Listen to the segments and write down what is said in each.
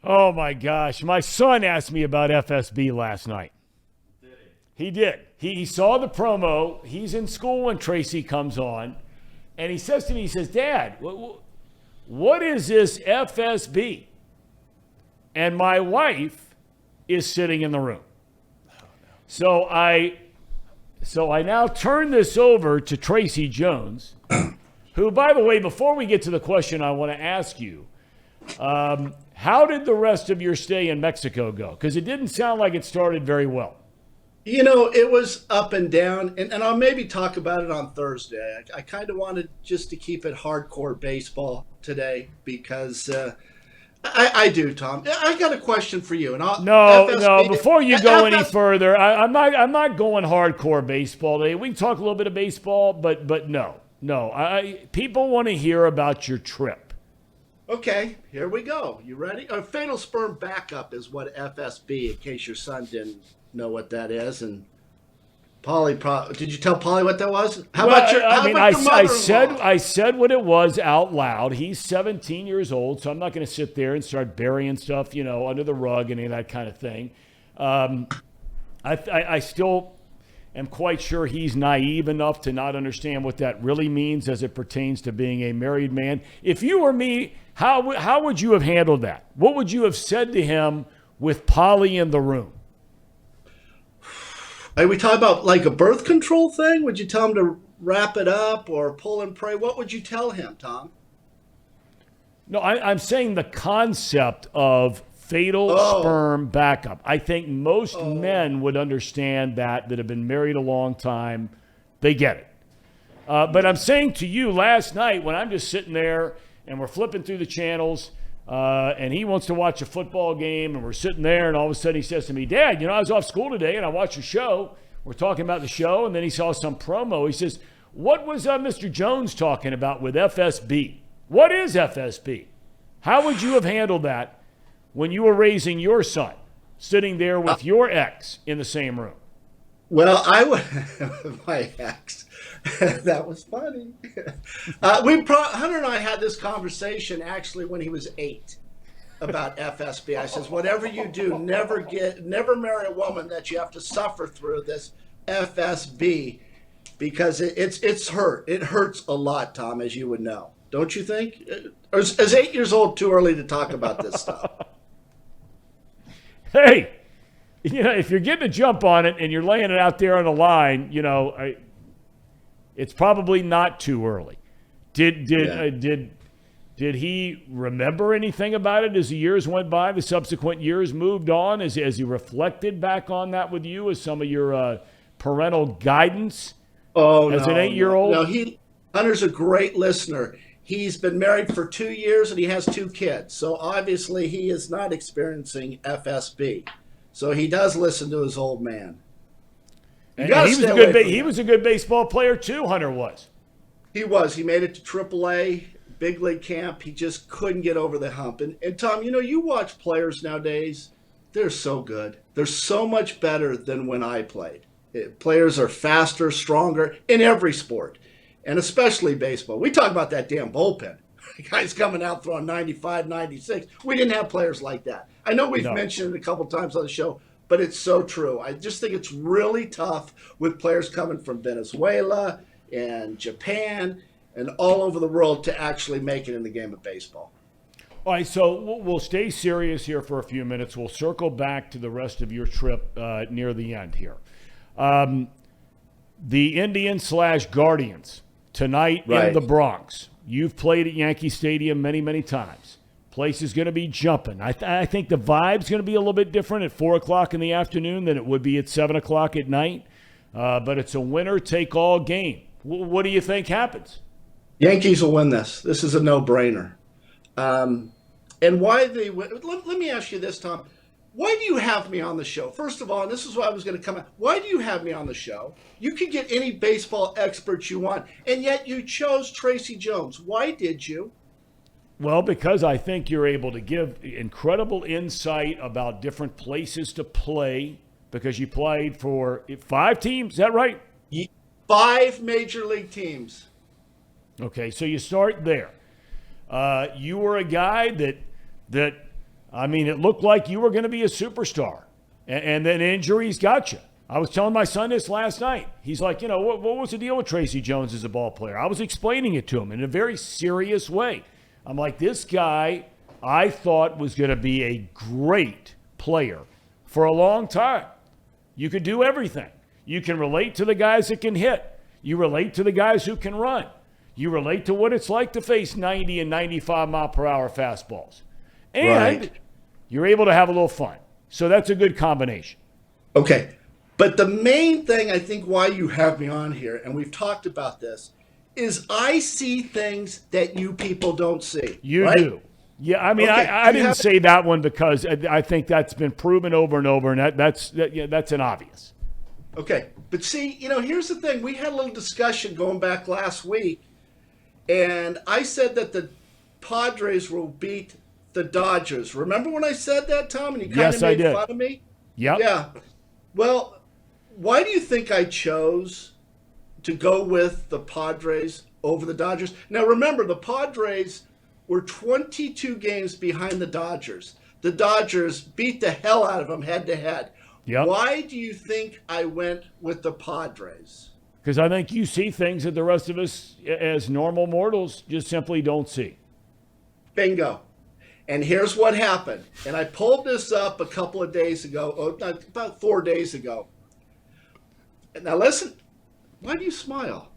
Oh, my gosh. My son asked me about FSB last night. He did. He saw the promo. He's in school when Tracy comes on. And he says to me, he says, Dad, what is this FSB? And my wife is sitting in the room. So I now turn this over to Tracy Jones, who, by the way, before we get to the question I want to ask you, how did the rest of your stay in Mexico go? Because it didn't sound like it started very well. You know, it was up and down, and I'll maybe talk about it on Thursday. I kind of wanted just to keep it hardcore baseball today because I do, Thom. I got a question for you. And No. Before you go any further, I'm not going hardcore baseball today. We can talk a little bit of baseball, but no. People want to hear about your trip. Okay, here we go. You ready? A fatal sperm backup is what FSB, in case your son didn't know what that is. And Polly, did you tell Polly what that was? I said what it was out loud. He's 17 years old, so I'm not going to sit there and start burying stuff, under the rug and any of that kind of thing. I still am quite sure he's naive enough to not understand what that really means as it pertains to being a married man. If you were me, how would you have handled that? What would you have said to him with Polly in the room? Are we talking about like a birth control thing? Would you tell him to wrap it up or pull and pray? What would you tell him, Thom? No, I'm saying the concept of fatal sperm backup. I think most men would understand that have been married a long time. They get it. But I'm saying to you last night when I'm just sitting there and we're flipping through the channels and he wants to watch a football game and we're sitting there and all of a sudden he says to me, Dad, I was off school today and I watched your show. We're talking about the show and then he saw some promo. He says, what was Mr. Jones talking about with FSB? What is FSB? How would you have handled that when you were raising your son, sitting there with your ex in the same room? Well, I would, my ex, that was funny. Hunter and I had this conversation actually when he was 8 about FSB. I says, whatever you do, never marry a woman that you have to suffer through this FSB because it's hurt. It hurts a lot, Thom, as you would know. Don't you think? Or is 8 years old too early to talk about this stuff? Hey, if you're getting a jump on it and you're laying it out there on the line, it's probably not too early. Did he remember anything about it as the years went by, the subsequent years moved on, as he reflected back on that with you as some of your parental guidance as an 8-year-old? No, Hunter's a great listener. He's been married for 2 years and he has 2 kids. So obviously he is not experiencing FSB. So he does listen to his old man. And he was a good baseball player too, Hunter was. He was. He made it to AAA, big league camp. He just couldn't get over the hump. And Thom, you watch players nowadays, they're so good. They're so much better than when I played. Players are faster, stronger in every sport. And especially baseball. We talk about that damn bullpen. Guys coming out throwing 95, 96. We didn't have players like that. I know we've mentioned it a couple times on the show, but it's so true. I just think it's really tough with players coming from Venezuela and Japan and all over the world to actually make it in the game of baseball. All right, so we'll stay serious here for a few minutes. We'll circle back to the rest of your trip near the end here. The Indians/Guardians. Tonight in the Bronx. You've played at Yankee Stadium many, many times. Place is going to be jumping. I think the vibe's going to be a little bit different at 4 o'clock in the afternoon than it would be at 7 o'clock at night. But it's a winner-take-all game. What do you think happens? Yankees will win this. This is a no-brainer. And why they win? Let me ask you this, Thom. Why do you have me on the show? First of all, and this is why I was going to come out. Why do you have me on the show? You can get any baseball experts you want, and yet you chose Tracy Jones. Why did you? Well, because I think you're able to give incredible insight about different places to play because you played for 5 teams. Is that right? 5 major league teams. Okay, so you start there. You were a guy that I mean, it looked like you were going to be a superstar, and then injuries got you. I was telling my son this last night. He's like, what was the deal with Tracy Jones as a ball player? I was explaining it to him in a very serious way. I'm like, this guy I thought was going to be a great player for a long time. You could do everything. You can relate to the guys that can hit. You relate to the guys who can run. You relate to what it's like to face 90 and 95 mile per hour fastballs. And you're able to have a little fun. So that's a good combination. Okay. But the main thing I think why you have me on here, and we've talked about this, is I see things that you people don't see. You do. Yeah, I mean, okay. I didn't say that one because I think that's been proven over and over, and that's an obvious. Okay. But see, here's the thing. We had a little discussion going back last week, and I said that the Padres will beat the Dodgers. Remember when I said that, Tom? And you kind of made fun of me? Yep. Yeah. Well, why do you think I chose to go with the Padres over the Dodgers? Now, remember, the Padres were 22 games behind the Dodgers. The Dodgers beat the hell out of them head-to-head. Yep. Why do you think I went with the Padres? Because I think you see things that the rest of us as normal mortals just simply don't see. Bingo. And here's what happened. And I pulled this up a couple of days ago, about 4 days ago. Now listen, why do you smile?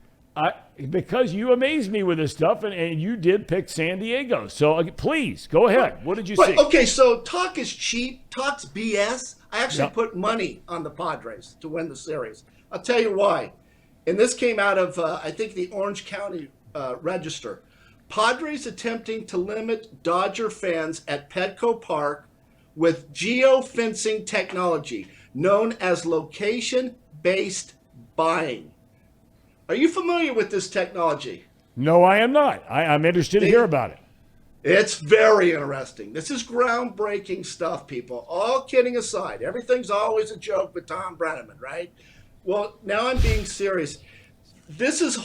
Because you amaze me with this stuff, and you did pick San Diego. So please, go ahead. What did you see? Okay, so talk is cheap. Talk's BS. I actually put money on the Padres to win the series. I'll tell you why. And this came out of, I think, the Orange County Register. Padres attempting to limit Dodger fans at Petco Park with geofencing technology known as location-based buying. Are you familiar with this technology? No, I am not. I'm interested to hear about it. It's very interesting. This is groundbreaking stuff, people. All kidding aside, everything's always a joke with Thom Brennaman, right? Well, now I'm being serious. This is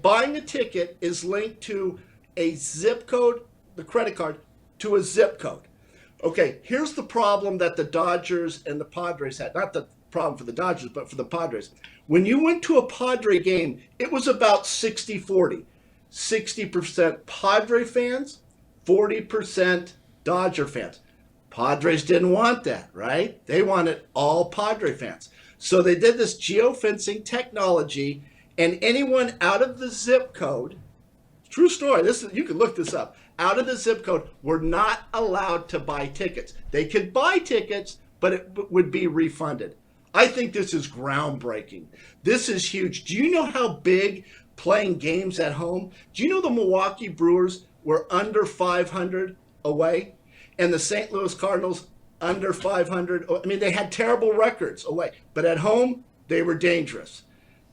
buying a ticket is linked to a zip code, the credit card, to a zip code. Okay, here's the problem that the Dodgers and the Padres had. Not the problem for the Dodgers, but for the Padres. When you went to a Padre game, it was about 60-40. 60% Padre fans, 40% Dodger fans. Padres didn't want that, right? They wanted all Padre fans. So they did this geofencing technology, and anyone out of the zip code, true story, you can look this up, out of the zip code were not allowed to buy tickets. They could buy tickets, but it would be refunded. I think this is groundbreaking. This is huge. Do you know how big playing games at home? Do you know the Milwaukee Brewers were under 500 away? And the St. Louis Cardinals under 500. I mean, they had terrible records away. But at home, they were dangerous.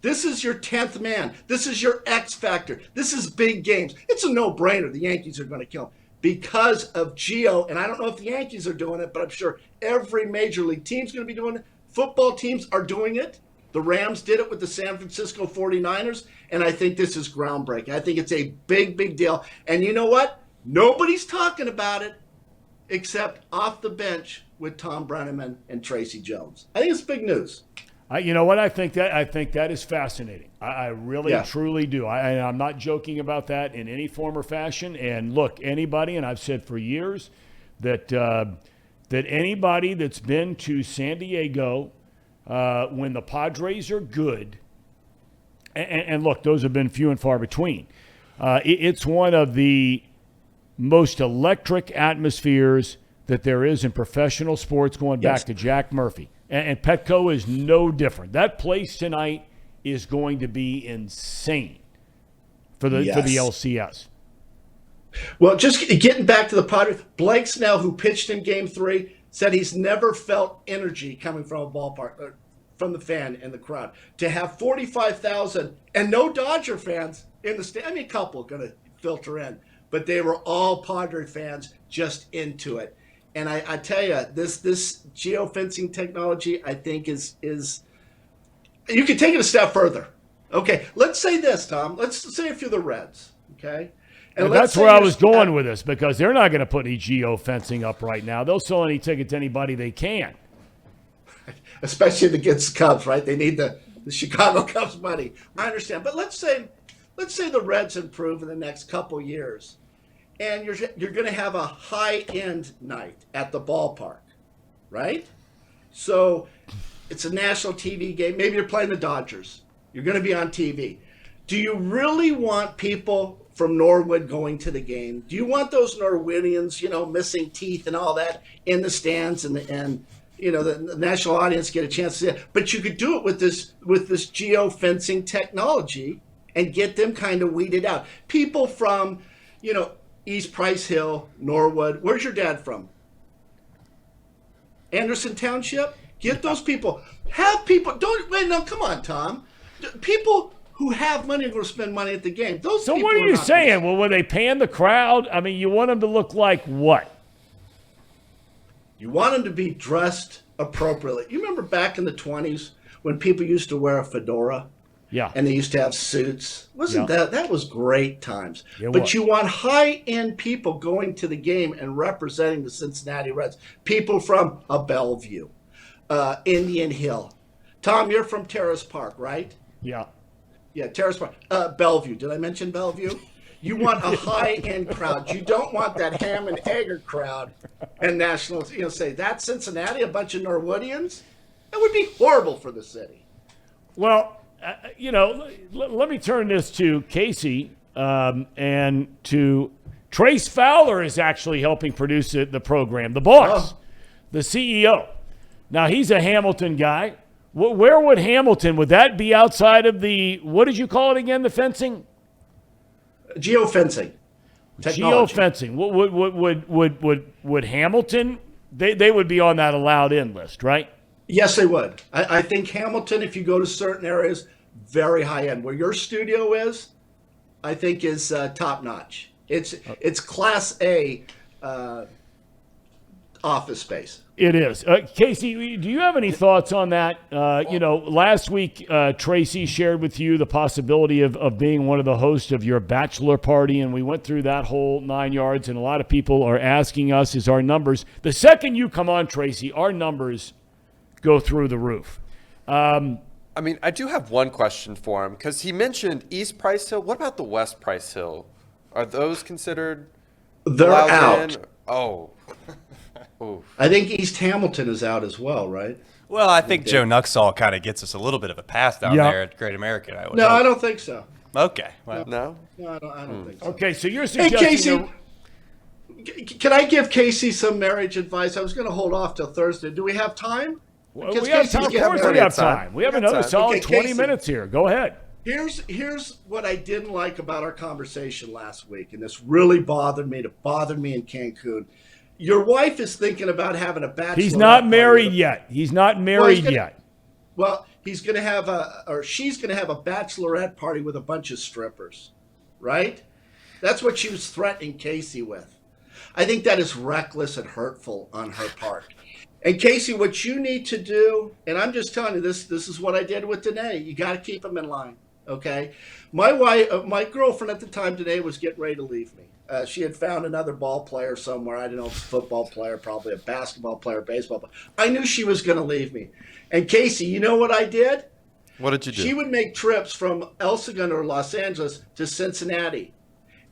This is your 10th man. This is your X factor. This is big games. It's a no-brainer. The Yankees are going to kill them because of Geo. And I don't know if the Yankees are doing it, but I'm sure every major league team's going to be doing it. Football teams are doing it. The Rams did it with the San Francisco 49ers, and I think this is groundbreaking. I think it's a big, big deal. And you know what? Nobody's talking about it except off the bench with Thom Brennaman and Tracy Jones. I think it's big news. You know what? I think that is fascinating. I really, truly do. I'm not joking about that in any form or fashion. And look, anybody, and I've said for years that anybody that's been to San Diego when the Padres are good, and look, those have been few and far between. It's one of the most electric atmospheres that there is in professional sports going back to Jack Murphy. And Petco is no different. That place tonight is going to be insane for the LCS. Well, just getting back to the Padres, Blake Snell, who pitched in Game 3, said he's never felt energy coming from a ballpark, from the fan and the crowd. To have 45,000 and no Dodger fans in the stand, I mean, a couple going to filter in, but they were all Padre fans just into it. And I tell you, this geofencing technology, I think, is you can take it a step further. Okay, let's say this, Tom. Let's say if you're the Reds, okay, And that's where I was going with this, because they're not going to put any geofencing up right now. They'll sell any ticket to anybody they can. Especially against the Cubs, right? They need the Chicago Cubs money. I understand. But let's say the Reds improve in the next couple years, and you're going to have a high-end night at the ballpark, right? So it's a national TV game. Maybe you're playing the Dodgers. You're going to be on TV. Do you really want people from Norwood going to the game? Do you want those Norwoodians, missing teeth and all that in the stands, and the national audience get a chance to see it? But you could do it with this geofencing technology and get them kind of weeded out. People from, East Price Hill, Norwood. Where's your dad from? Anderson Township? Get those people. Have people. Come on, Thom. People who have money are going to spend money at the game. So what are you saying? Well, when they pan the crowd, I mean, you want them to look like what? You want them to be dressed appropriately. You remember back in the 20s when people used to wear a fedora? Yeah. And they used to have suits. That was great times. But you want high-end people going to the game and representing the Cincinnati Reds. People from Bellevue, Indian Hill. Thom, you're from Terrace Park, right? Yeah. Yeah, Terrace Park. Bellevue. Did I mention Bellevue? You want a high-end crowd. You don't want that ham and egger crowd and nationals. Say, that's Cincinnati, a bunch of Norwoodians? That would be horrible for the city. Well, let me turn this to Casey and to Trace Fowler is actually helping produce the program. The boss, the CEO. Now, he's a Hamilton guy. Where would Hamilton, would that be outside of the, what did you call it again, the fencing? Geofencing. Technology. Geofencing. Would Hamilton, they would be on that allowed in list, right? Yes, they would. I think Hamilton, if you go to certain areas, very high end. Where your studio is, I think is top notch. It's Class A office space. It is. Casey, do you have any thoughts on that? Last week, Tracy shared with you the possibility of being one of the hosts of your bachelor party, and we went through that whole 9 yards, and a lot of people are asking us, is our numbers, the second you come on, Tracy, our numbers go through the roof. I do have one question for him, because he mentioned East Price Hill. What about the West Price Hill? Are those considered? They're out. Oh. I think East Hamilton is out as well, right? Well, I think Joe Nuxall kind of gets us a little bit of a pass down there at Great American. I don't think so. Okay. Well. No? No, I don't think so. Okay, so you're suggesting... Hey, Casey, can I give Casey some marriage advice? I was going to hold off till Thursday. Do we have time? We have time. Of course we have time. We have another solid 20 minutes here. Go ahead. Here's what I didn't like about our conversation last week, and this really bothered me. It bothered me in Cancun. Your wife is thinking about having a bachelor. He's not married yet. He's not married yet. Well, he's going to have she's going to have a bachelorette party with a bunch of strippers, right? That's what she was threatening Casey with. I think that is reckless and hurtful on her part. And Casey, what you need to do, and I'm just telling you this is what I did with Danae. You got to keep them in line, okay? My girlfriend at the time, Danae, was getting ready to leave me. She had found another ball player somewhere. I don't know if it's a football player, probably a basketball player, baseball player. I knew she was going to leave me. And Casey, you know what I did? What did you do? She would make trips from El Segundo or Los Angeles to Cincinnati.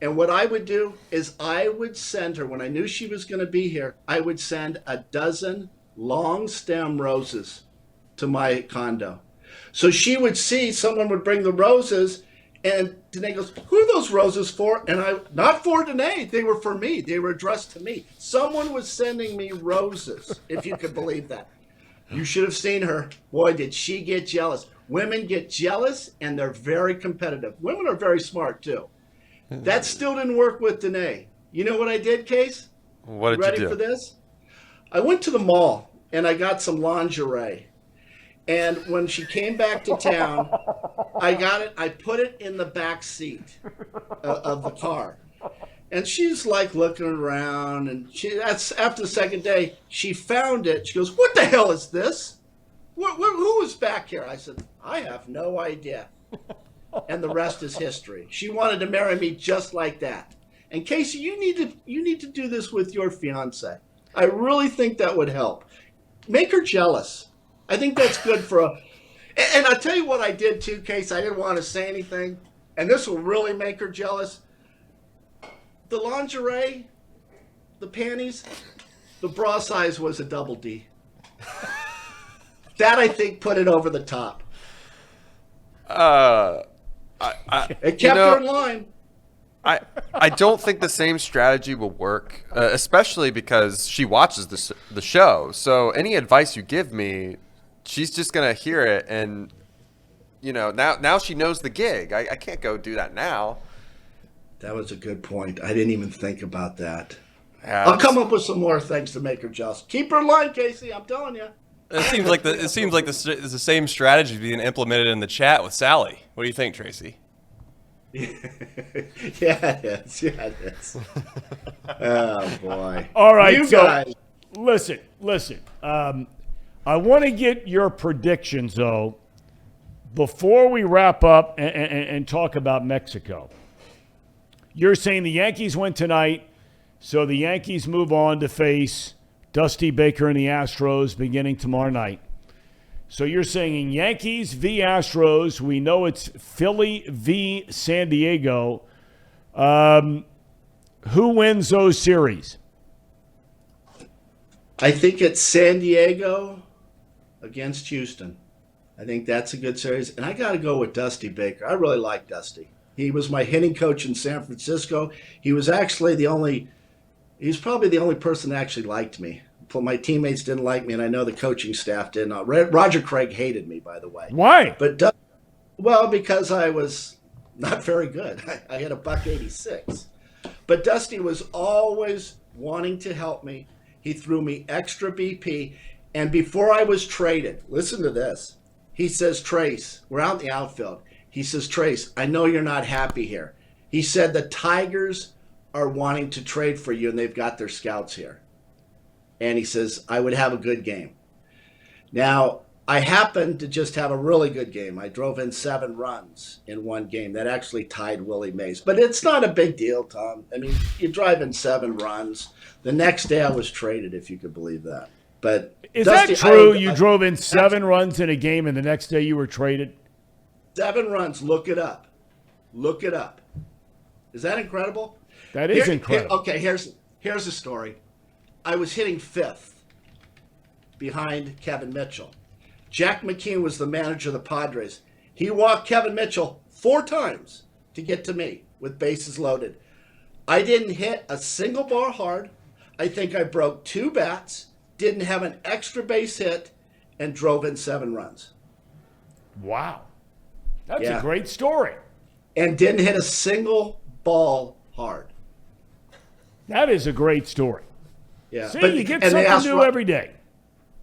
And what I would do is I would send her, when I knew she was going to be here, I would send a dozen long stem roses to my condo. So she would see someone would bring the roses, and Danae goes, who are those roses for? And not for Danae, they were for me. They were addressed to me. Someone was sending me roses, if you could believe that. You should have seen her. Boy, did she get jealous. Women get jealous, and they're very competitive. Women are very smart, too. That still didn't work with Danae. You know what I did, Case? What did you do? Ready for this? I went to the mall, and I got some lingerie. And when she came back to town, I got it. I put it in the back seat of the car. And she's like looking around, and that's after the second day, she found it. She goes, what the hell is this? Who was back here? I said, I have no idea. And the rest is history. She wanted to marry me just like that. And Casey, you need to do this with your fiance. I really think that would help. Make her jealous. I think that's good for a. And I'll tell you what I did too, Casey. I didn't want to say anything, and this will really make her jealous. The lingerie, the panties, the bra size was a double D. That I think put it over the top. It kept her in line. I don't think the same strategy will work, especially because she watches the show. So any advice you give me, she's just gonna hear it, and now she knows the gig. I can't go do that now. That was a good point. I didn't even think about that. Yeah, I'll come up with some more things to make her jealous. Keep her in line, Casey. I'm telling you. It seems like the same strategy being implemented in the chat with Sally. What do you think, Tracy? Yeah, it is. Yeah, it is. Oh, boy. All right, you so guys. listen. I want to get your predictions, though, before we wrap up and talk about Mexico. You're saying the Yankees win tonight, so the Yankees move on to face Dusty Baker and the Astros beginning tomorrow night. So you're saying Yankees v. Astros. We know it's Philly v. San Diego. Who wins those series? I think it's San Diego against Houston. I think that's a good series. And I got to go with Dusty Baker. I really like Dusty. He was my hitting coach in San Francisco. He was actually he's probably the only person that actually liked me. My teammates didn't like me, and I know the coaching staff did not. Roger Craig hated me, by the way. Why? But because I was not very good. I had a $186. But Dusty was always wanting to help me. He threw me extra BP. And before I was traded, listen to this. He says, Trace, we're out in the outfield. He says, Trace, I know you're not happy here. He said the Tigers are wanting to trade for you, and they've got their scouts here. And he says, I would have a good game. Now, I happened to just have a really good game. I drove in 7 runs in one game. That actually tied Willie Mays. But it's not a big deal, Tom. I mean, you drive in 7 runs. The next day I was traded, if you could believe that. But is Dusty, that true? You drove in 7 runs in a game, and the next day you were traded? 7 runs. Look it up. Look it up. Is that incredible? That is incredible. Okay, here's the story. I was hitting 5th behind Kevin Mitchell. Jack McKeon was the manager of the Padres. He walked Kevin Mitchell 4 times to get to me with bases loaded. I didn't hit a single ball hard. I think I broke 2 bats, didn't have an extra base hit, and drove in 7 runs. Wow. That's a great story. And didn't hit a single ball hard. That is a great story. Yeah. See, you get something new every day.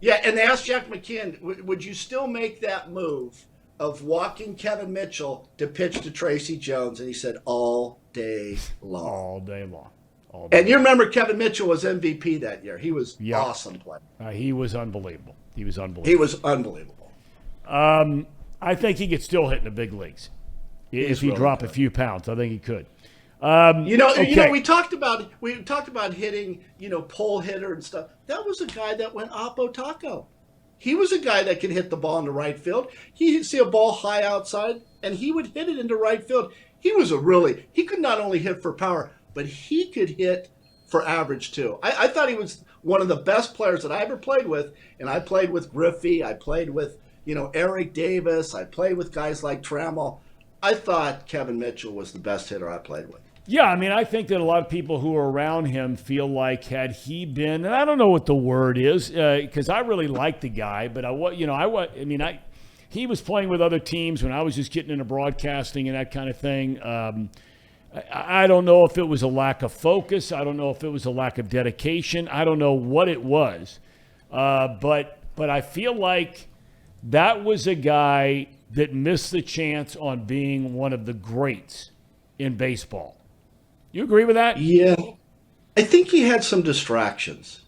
Yeah, and they asked Jack McKeon, would you still make that move of walking Kevin Mitchell to pitch to Tracy Jones? And he said, all day long. All day long. All day and you remember Kevin Mitchell was MVP that year. He was awesome player. He was unbelievable. He was unbelievable. I think he could still hit in the big leagues. If he dropped a few pounds, I think he could. We talked about hitting, pole hitter and stuff. That was a guy that went oppo taco. He was a guy that could hit the ball into right field. He'd see a ball high outside, and he would hit it into right field. He could not only hit for power, but he could hit for average too. I thought he was one of the best players that I ever played with, and I played with Griffey. I played with, Eric Davis. I played with guys like Trammell. I thought Kevin Mitchell was the best hitter I played with. Yeah, I mean, I think that a lot of people who are around him feel like had he been, and I don't know what the word is, because I really like the guy, but he was playing with other teams when I was just getting into broadcasting and that kind of thing. I don't know if it was a lack of focus. I don't know if it was a lack of dedication. I don't know what it was, but I feel like that was a guy that missed the chance on being one of the greats in baseball. You agree with that? Yeah. I think he had some distractions.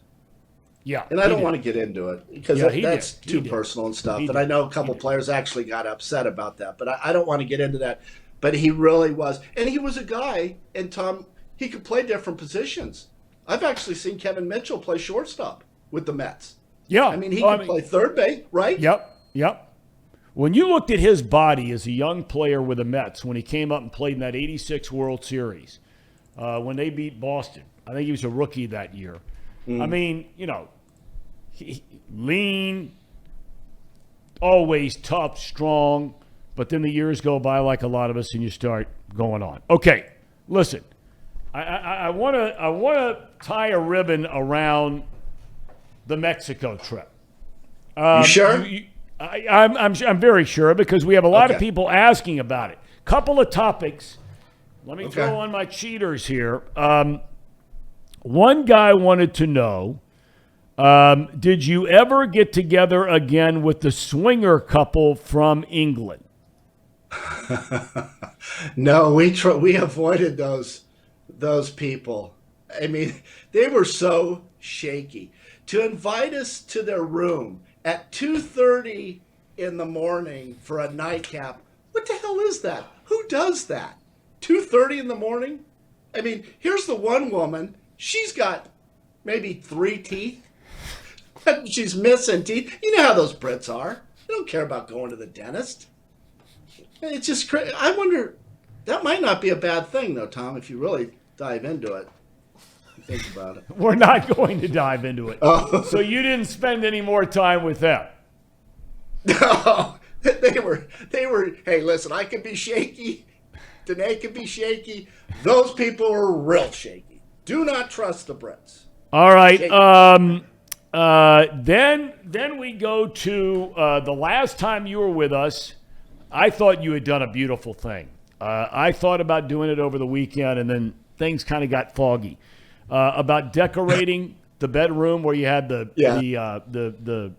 Yeah. And I don't want to get into it because that's too personal and stuff. And I know a couple players actually got upset about that, but I don't want to get into that. But he really was. And he was a guy, and Tom, he could play different positions. I've actually seen Kevin Mitchell play shortstop with the Mets. Yeah. I mean, he could play third base, right? Yep. When you looked at his body as a young player with the Mets, when he came up and played in that 86 World Series, when they beat Boston, I think he was a rookie that year. I mean, lean, always tough, strong, but then the years go by like a lot of us and you start going on. Okay, listen, I want to tie a ribbon around the Mexico trip. You sure? I'm very sure because we have a lot of people asking about it. Couple of topics. Let me throw on my cheaters here. One guy wanted to know, did you ever get together again with the swinger couple from England? No, we avoided those people. I mean, they were so shaky. To invite us to their room at 2:30 in the morning for a nightcap, what the hell is that? Who does that? 2:30 in the morning? I mean, here's the one woman. She's got maybe 3 teeth. She's missing teeth. You know how those Brits are. They don't care about going to the dentist. It's just crazy. I wonder, that might not be a bad thing, though, Thom, if you really dive into it. Think about it. We're not going to dive into it. Oh. So you didn't spend any more time with them? No. They were, hey, listen, I can be shaky. Danae can be shaky. Those people are real shaky. Do not trust the Brits. All right. Then we go to the last time you were with us. I thought you had done a beautiful thing. I thought about doing it over the weekend, and then things kind of got foggy. About decorating the bedroom where you had the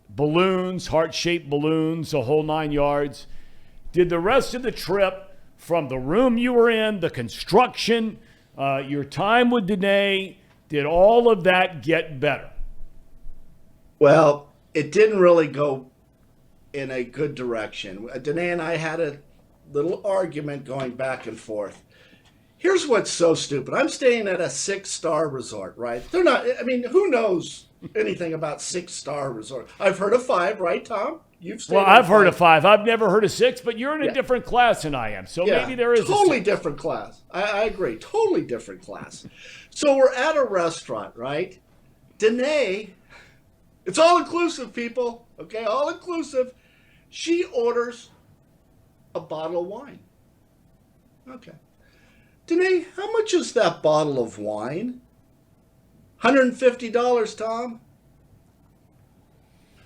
balloons, heart-shaped balloons, the whole 9 yards. Did the rest of the trip, from the room you were in, the construction, your time with Danae, did all of that get better? Well, it didn't really go in a good direction. Danae and I had a little argument going back and forth. Here's what's so stupid. I'm staying at a 6-star resort, right? They're not, I mean, who knows anything about 6-star resort? I've heard of 5, right, Thom? You've stayed at I've heard 5. of 5. I've never heard of 6, but you're in a different class than I am. So maybe there is totally different class. I agree. Totally different class. So we're at a restaurant, right? Danae, it's all inclusive, people. Okay, all inclusive. She orders a bottle of wine. Okay. Danae, how much is that bottle of wine? $150, Thom.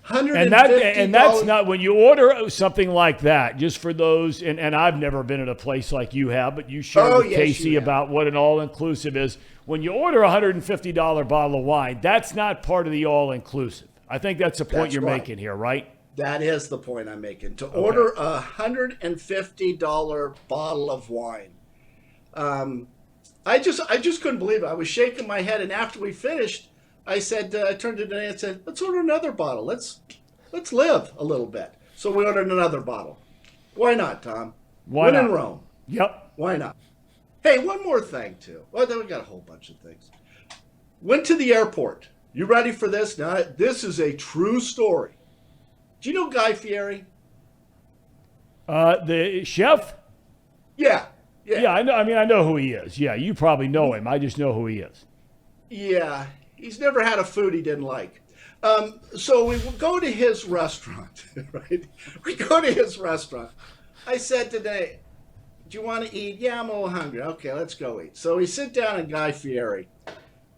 $150. And that's not, when you order something like that, just for those, and I've never been at a place like you have, but you shared with Casey about what an all-inclusive is. When you order a $150 bottle of wine, that's not part of the all-inclusive. I think that's the point you're making here, right? That is the point I'm making. To order a $150 bottle of wine. I just couldn't believe it. I was shaking my head, and after we finished, I said, I turned to Danae and said, "Let's order another bottle. Let's live a little bit." So we ordered another bottle. Why not, Thom? Why When not? in Rome. Yep. Why not? Hey, one more thing too. Well, then we got a whole bunch of things. Went to the airport. You ready for this? Now, this is a true story. Do you know Guy Fieri? The chef? Yeah. I know. I mean, I know who he is. Yeah, you probably know him. I just know who he is. Yeah, he's never had a food he didn't like. So we go to his restaurant, right? We go to his restaurant. I said today, "Do you want to eat?" "Yeah, I'm a little hungry." "Okay, let's go eat." So we sit down at Guy Fieri,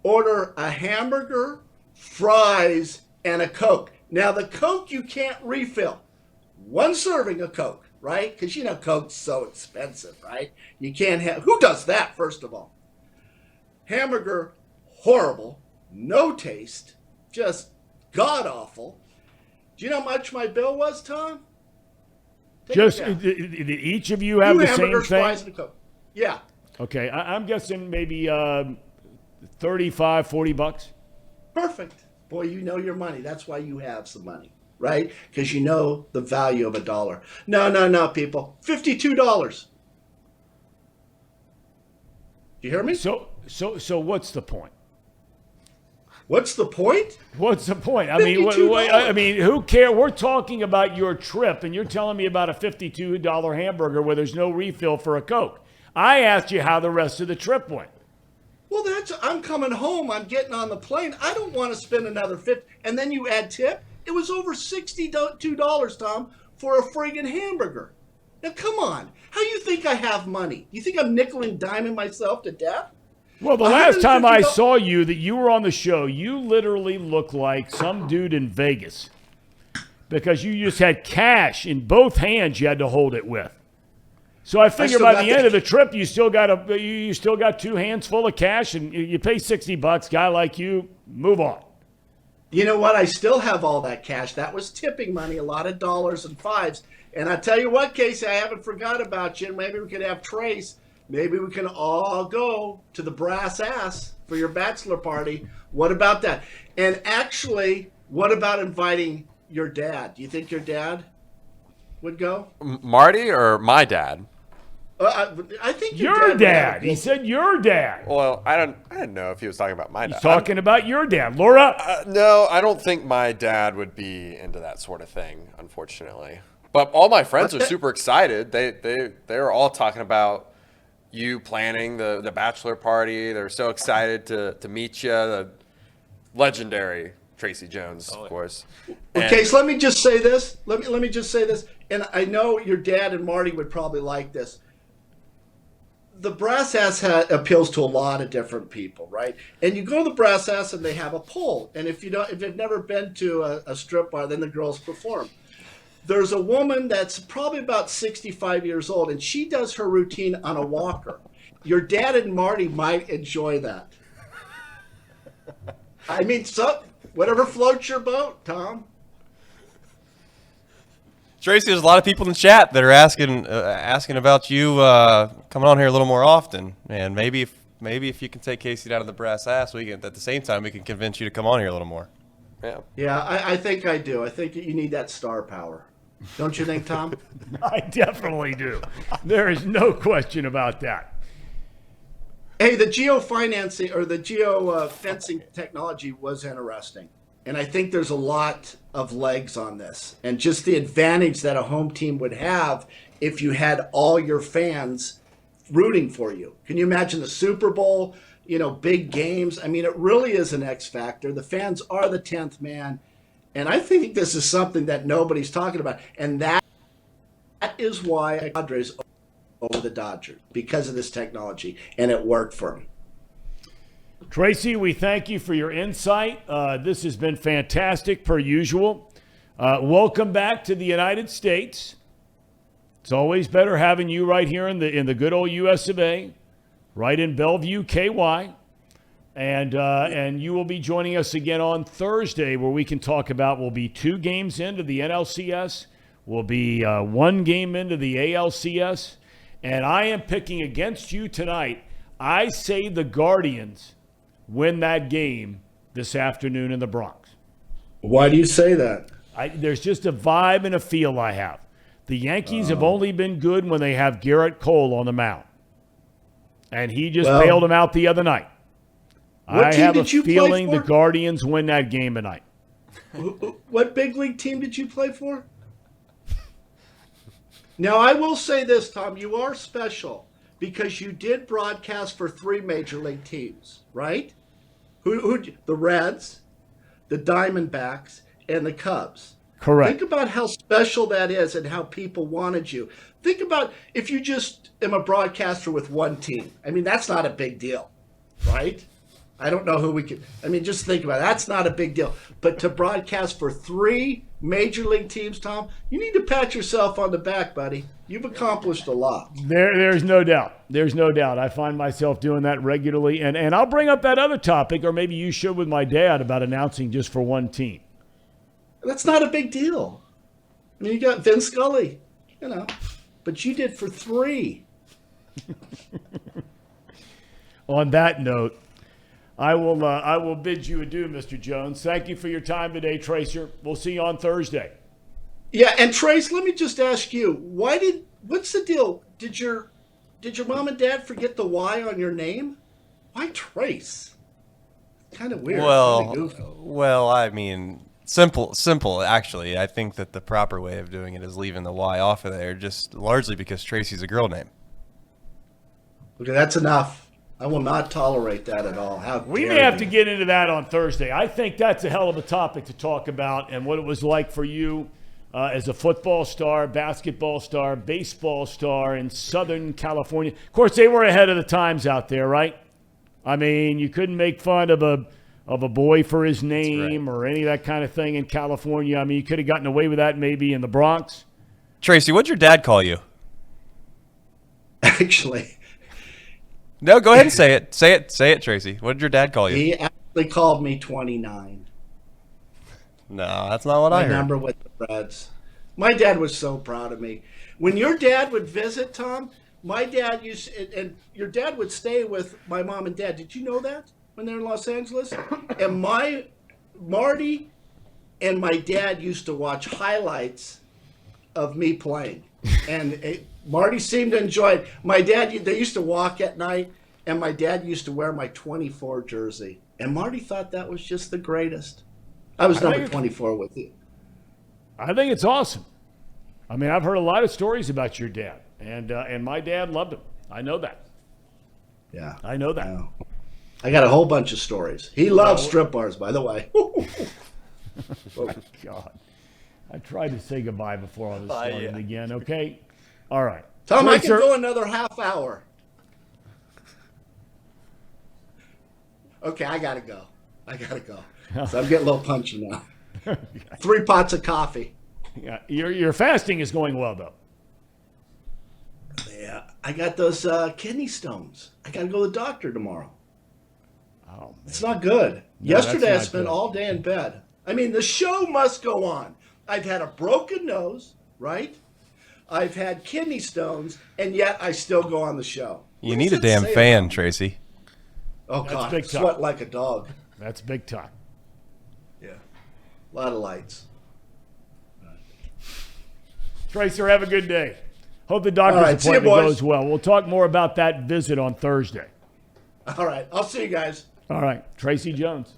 order a hamburger, fries, and a Coke. Now, the Coke you can't refill. One serving of Coke, right? Because, you know, Coke's so expensive, right? You can't have... Who does that, first of all? Hamburger, horrible, no taste, just god-awful. Do you know how much my bill was, Thom? Just, did each of you have the same hamburgers, thing? fries, and a Coke. Yeah. Okay, I'm guessing maybe 35, 40 bucks. Perfect. Boy, you know your money. That's why you have some money, right? Because you know the value of $1. No, people. $52. You hear me? So what's the point? What's the point? What's the point? I mean, $52. who cares? We're talking about your trip, and you're telling me about a $52 hamburger where there's no refill for a Coke. I asked you how the rest of the trip went. Well, I'm coming home. I'm getting on the plane. I don't want to spend another $50. And then you add tip. It was over $62, Thom, for a friggin' hamburger. Now, come on. How you think I have money? You think I'm nickel and diming myself to death? Well, the last time I $150 saw you that you were on the show, you literally looked like some dude in Vegas because you just had cash in both hands you had to hold it with. So I figure by the end of the trip, you still got 2 hands full of cash, and you pay $60. Guy like you, move on. You know what? I still have all that cash. That was tipping money, a lot of dollars and fives. And I tell you what, Casey, I haven't forgot about you. Maybe we could have Trace. Maybe we can all go to the brass ass for your bachelor party. What about that? And actually, what about inviting your dad? Do you think your dad would go? Marty or my dad? I think Your dad. He said your dad. Well, I didn't know if he was talking about my dad. He's talking about your dad. Laura? No, I don't think my dad would be into that sort of thing, unfortunately. But all my friends are super excited. They're all talking about you planning the bachelor party. They're so excited to meet you. The legendary Tracy Jones, of course. Okay, so let me just say this. Let me just say this. And I know your dad and Marty would probably like this. The brass ass appeals to a lot of different people, right? And you go to the brass ass and they have a poll. And if you've never been to a strip bar, then the girls perform. There's a woman that's probably about 65 years old, and she does her routine on a walker. Your dad and Marty might enjoy that. I mean, whatever floats your boat, Thom. Tracy, there's a lot of people in the chat that are asking about you coming on here a little more often, and maybe if you can take Casey down to the brass ass, we can at the same time we can convince you to come on here a little more. Yeah, I think I do. I think you need that star power. Don't you think, Thom? I definitely do. There is no question about that. Hey, the geofinancing or the geofencing technology was interesting. And I think there's a lot of legs on this. And just the advantage that a home team would have if you had all your fans rooting for you. Can you imagine the Super Bowl, big games? I mean, it really is an X factor. The fans are the 10th man. And I think this is something that nobody's talking about. And that is why the Padres over the Dodgers, because of this technology. And it worked for them. Tracy, we thank you for your insight. This has been fantastic, per usual. Welcome back to the United States. It's always better having you right here in the good old US of A, right in Bellevue, KY. And you will be joining us again on Thursday, where we can talk about, we'll be 2 games into the NLCS. We'll be 1 game into the ALCS. And I am picking against you tonight. I say the Guardians win that game this afternoon in the Bronx. Why do you say that? There's just a vibe and a feel I have. The Yankees have only been good when they have Garrett Cole on the mound. And he just bailed them out the other night. I have a feeling the Guardians win that game tonight. What big league team did you play for? Now, I will say this, Thom. You are special because you did broadcast for 3 major league teams, right? Who? The Reds, the Diamondbacks, and the Cubs. Correct. Think about how special that is and how people wanted you. Think about if you just am a broadcaster with 1 team. I mean, that's not a big deal, right? I don't know who we could. I mean, just think about it. That's not a big deal. But to broadcast for 3 major league teams, Thom, you need to pat yourself on the back, buddy. You've accomplished a lot. There's no doubt. There's no doubt. I find myself doing that regularly. And I'll bring up that other topic, or maybe you should with my dad, about announcing just for 1 team. That's not a big deal. I mean, you got Vince Scully, but you did for 3. On that note, I will bid you adieu, Mr. Jones. Thank you for your time today, Tracer. We'll see you on Thursday. Yeah, and Trace, let me just ask you, what's the deal? Did did your mom and dad forget the Y on your name? Why Trace? Kind of weird. Kinda goofy. Well, I mean, simple. Actually, I think that the proper way of doing it is leaving the Y off of there, just largely because Tracy's a girl name. Okay, that's enough. I will not tolerate that at all. How We dare may have you. to get into that on Thursday. I think that's a hell of a topic to talk about and what it was like for you as a football star, basketball star, baseball star in Southern California. Of course, they were ahead of the times out there, right? I mean, you couldn't make fun of a boy for his name or any of that kind of thing in California. I mean, you could have gotten away with that maybe in the Bronx. Tracy, what'd your dad call you? Actually, No, go ahead and say it. Say it, Tracy. What did your dad call you? he actually called me 29. No, that's not what My I heard. number with the Reds. My dad was so proud of me. When your dad would visit, Tom, my dad used, and your dad would stay with my mom and dad. Did you know that when they were in Los Angeles? And Marty and my dad used to watch highlights of me playing. And Marty seemed to enjoy it. My dad, they used to walk at night, and my dad used to wear my 24 jersey. And Marty thought that was just the greatest. I was number 24 with you. I think it's awesome. I mean, I've heard a lot of stories about your dad, and my dad loved him. I know that. Yeah. I know that. Wow. I got a whole bunch of stories. He loves strip bars, by the way. Oh, God. I tried to say goodbye before all this started again, okay? All right. Tom, I can Tracer- go another half hour. Okay, I got to go. So I'm getting a little punchy now. 3 pots of coffee. Yeah, your fasting is going well, though. Yeah, I got those kidney stones. I got to go to the doctor tomorrow. Oh, man. It's not good. No, Yesterday I that's not spent good. all day in bed. I mean, the show must go on. I've had a broken nose, right? I've had kidney stones, and yet I still go on the show. You What need does a that damn say fan, about me? Tracy. Oh, That's God. big time. Sweat like a dog. That's big time. Yeah. A lot of lights. Tracer, have a good day. Hope the doctor's All right, see you, appointment boys. goes well. We'll talk more about that visit on Thursday. All right. I'll see you guys. All right. Tracy Jones.